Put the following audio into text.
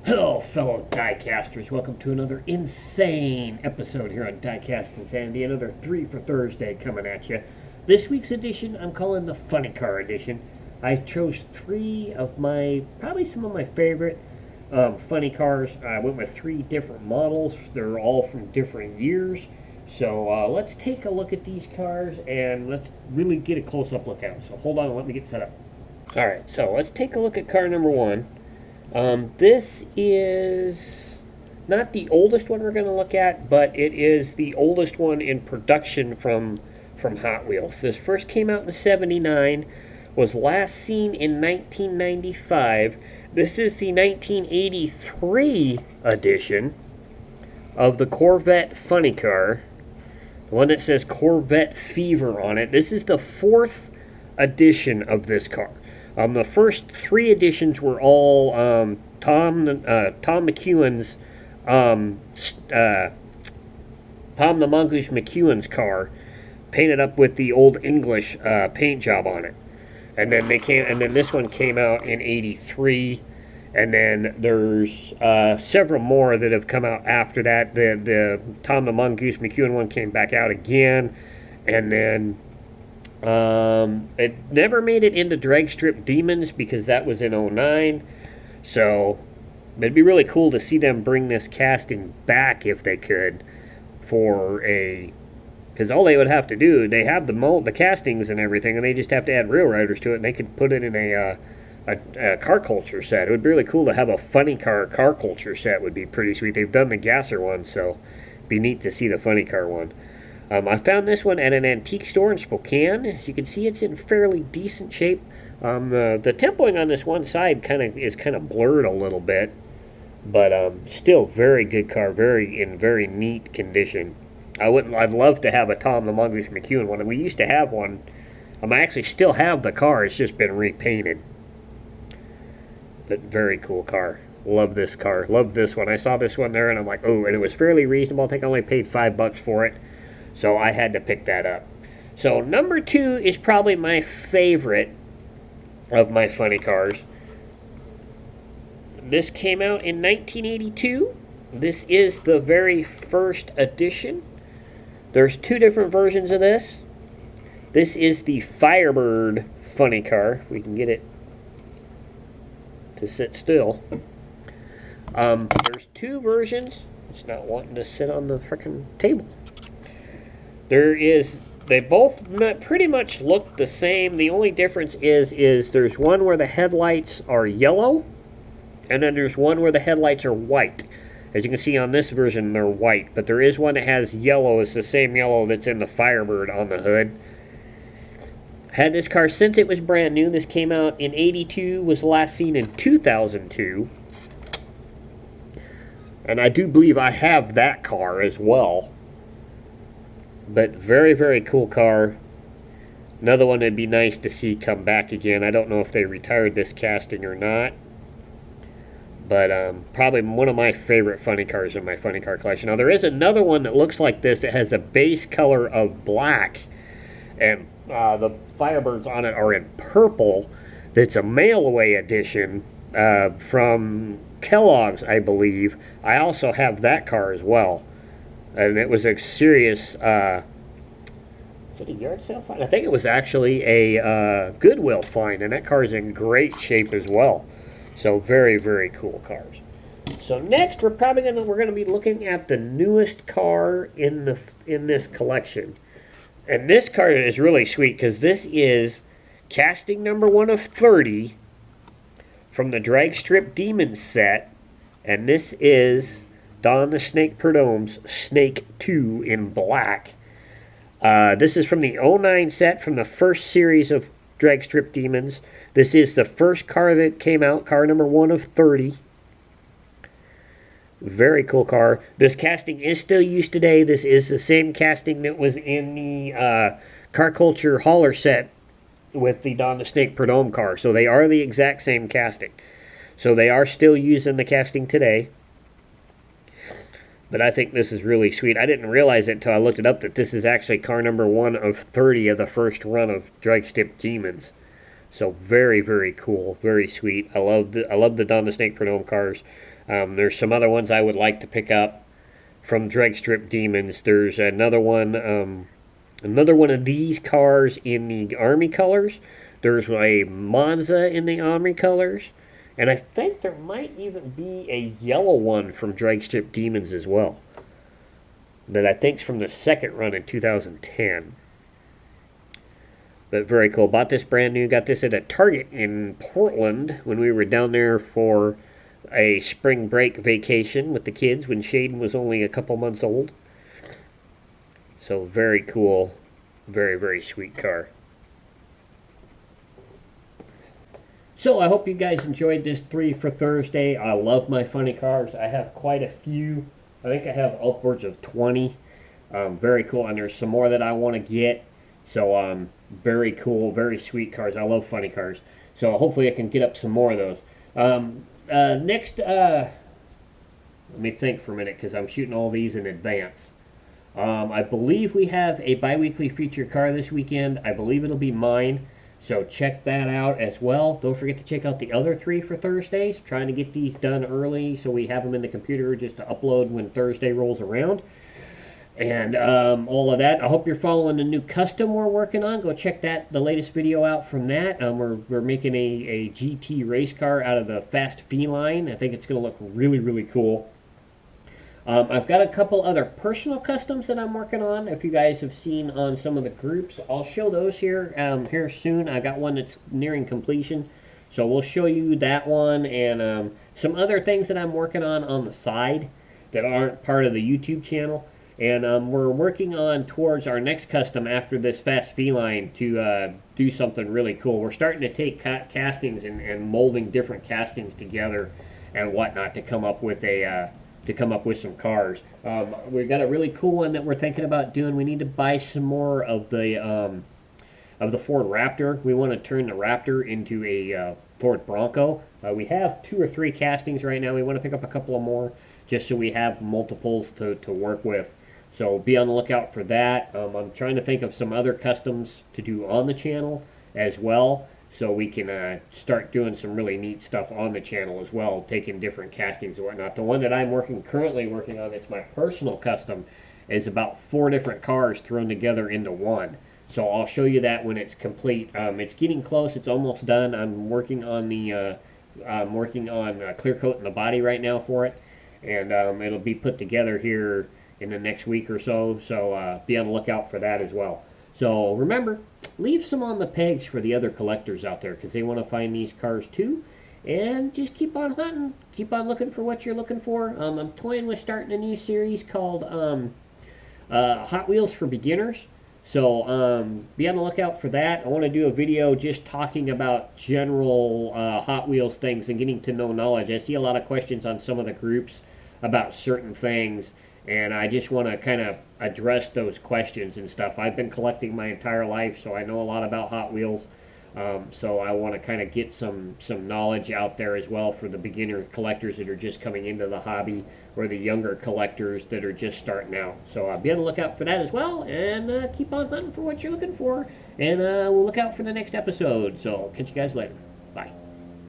Hello, fellow diecasters. Welcome to another insane episode here on Diecast Insanity. Another 3 for Thursday coming at you. This week's edition, I'm calling the Funny Car Edition. I chose three of probably some of my favorite funny cars. I went with three different models. They're all from different years. So let's take a look at these cars and let's really get a close-up look at them. So hold on and let me get set up. Alright, so let's take a look at car number one. This is not the oldest one we're going to look at, but it is the oldest one in production from Hot Wheels. This first came out in '79, was last seen in 1995. This is the 1983 edition of the Corvette Funny Car, the one that says Corvette Fever on it. This is the fourth edition of this car. The first three editions were all Tom McEwen's Tom the Mongoose McEwen's car, painted up with the Old English paint job on it, and then this one came out in '83, and then there's several more that have come out after that. The Tom the Mongoose McEwen one came back out again, and then. It never made it into Drag Strip Demons because that was in '09. So it'd be really cool to see them bring this casting back if they could, because all they would have to do, they have the castings and everything, and they just have to add Real Riders to it, and they could put it in a car culture set. It would be really cool to have a funny car culture set. Would be pretty sweet. They've done the Gasser one, so it'd be neat to see the funny car one. I found this one at an antique store in Spokane. As you can see, it's in fairly decent shape. The tempoing on this one side is kind of blurred a little bit, but still very good car, in very neat condition. I'd love to have a Tom the Mongoose McEwen one. We used to have one. I actually still have the car. It's just been repainted. But very cool car. Love this car. Love this one. I saw this one there, and I'm like, oh, and it was fairly reasonable. I think I only paid $5 for it. So I had to pick that up. So number two is probably my favorite of my funny cars. This came out in 1982. This is the very first edition. There's two different versions of this. This is the Firebird funny car. If we can get it to sit still. There's two versions. It's not wanting to sit on the frickin' table. They both pretty much look the same. The only difference is there's one where the headlights are yellow, and then there's one where the headlights are white. As you can see on this version, they're white, but there is one that has yellow. It's the same yellow that's in the Firebird on the hood. Had this car since it was brand new. This came out in '82, was last seen in 2002. And I do believe I have that car as well. But very, very cool car. Another one that'd be nice to see come back again. I don't know if they retired this casting or not. But probably one of my favorite funny cars in my funny car collection. Now, there is another one that looks like this that has a base color of black. And the Firebirds on it are in purple. That's a mail-away edition from Kellogg's, I believe. I also have that car as well. And it was a serious, was it a yard sale find? I think it was actually a Goodwill find, and that car is in great shape as well. So very, very cool cars. So next, we're gonna be looking at the newest car in this collection, and this car is really sweet because this is casting number 1 of 30 from the Drag Strip Demons set, and this is Don the Snake Prud'homme's Snake 2 in black. This is from the '09 set, from the first series of Drag Strip Demons. This is the first car that came out, car number 1 of 30. Very cool car. This casting is still used today. This is the same casting that was in the Car Culture hauler set with the Don the Snake Prud'homme car. So they are the exact same casting. So they are still using the casting today. But I think this is really sweet. I didn't realize it until I looked it up that this is actually car number 1 of 30 of the first run of Drag Strip Demons. So very, very cool, very sweet. I love the Don the Snake Prud'homme cars. There's some other ones I would like to pick up from Drag Strip Demons. There's another one of these cars in the Army colors. There's a Monza in the Army colors. And I think there might even be a yellow one from Drag Strip Demons as well. That I think's from the second run in 2010. But very cool. Bought this brand new. Got this at a Target in Portland when we were down there for a spring break vacation with the kids when Shaden was only a couple months old. So very cool. Very, very sweet car. So I hope you guys enjoyed this 3 for Thursday. I love my funny cars. I have quite a few. I think I have upwards of 20. Very cool. And there's some more that I want to get. So very cool, very sweet cars. I love funny cars. So hopefully I can get up some more of those. Next, let me think for a minute because I'm shooting all these in advance. I believe we have a bi-weekly feature car this weekend. I believe it'll be mine. So check that out as well. Don't forget to check out the other 3 for Thursdays. I'm trying to get these done early so we have them in the computer just to upload when Thursday rolls around. And all of that. I hope you're following the new custom we're working on. Go check the latest video out from that. We're making a GT race car out of the Fast Feline. I think it's going to look really, really cool. I've got a couple other personal customs that I'm working on. If you guys have seen on some of the groups, I'll show those here here soon. I got one that's nearing completion, so we'll show you that one and some other things that I'm working on the side that aren't part of the YouTube channel. And we're working on towards our next custom after this Fast Feline to do something really cool. We're starting to take castings and molding different castings together and whatnot to come up with some cars. We've got a really cool one that we're thinking about doing. We need to buy some more of the Ford Raptor. We want to turn the Raptor into a Ford Bronco. We have 2 or 3 castings right now. We want to pick up a couple of more just so we have multiples to work with. So be on the lookout for that. I'm trying to think of some other customs to do on the channel as well, so we can start doing some really neat stuff on the channel as well, taking different castings and whatnot. The one that I'm currently working on, it's my personal custom, is about 4 different cars thrown together into one. So I'll show you that when it's complete. It's getting close. It's almost done. I'm working on clear coating the body right now for it, and it'll be put together here in the next week or so. So be on the lookout for that as well. So remember, leave some on the pegs for the other collectors out there because they want to find these cars too. And just keep on hunting. Keep on looking for what you're looking for. I'm toying with starting a new series called Hot Wheels for Beginners. So be on the lookout for that. I want to do a video just talking about general Hot Wheels things and getting to know knowledge. I see a lot of questions on some of the groups about certain things, and I just want to kind of address those questions and stuff. I've been collecting my entire life, so I know a lot about Hot Wheels. So I want to kind of get some knowledge out there as well for the beginner collectors that are just coming into the hobby, or the younger collectors that are just starting out. So be on the lookout for that as well, and keep on hunting for what you're looking for. And we'll look out for the next episode. So catch you guys later. Bye.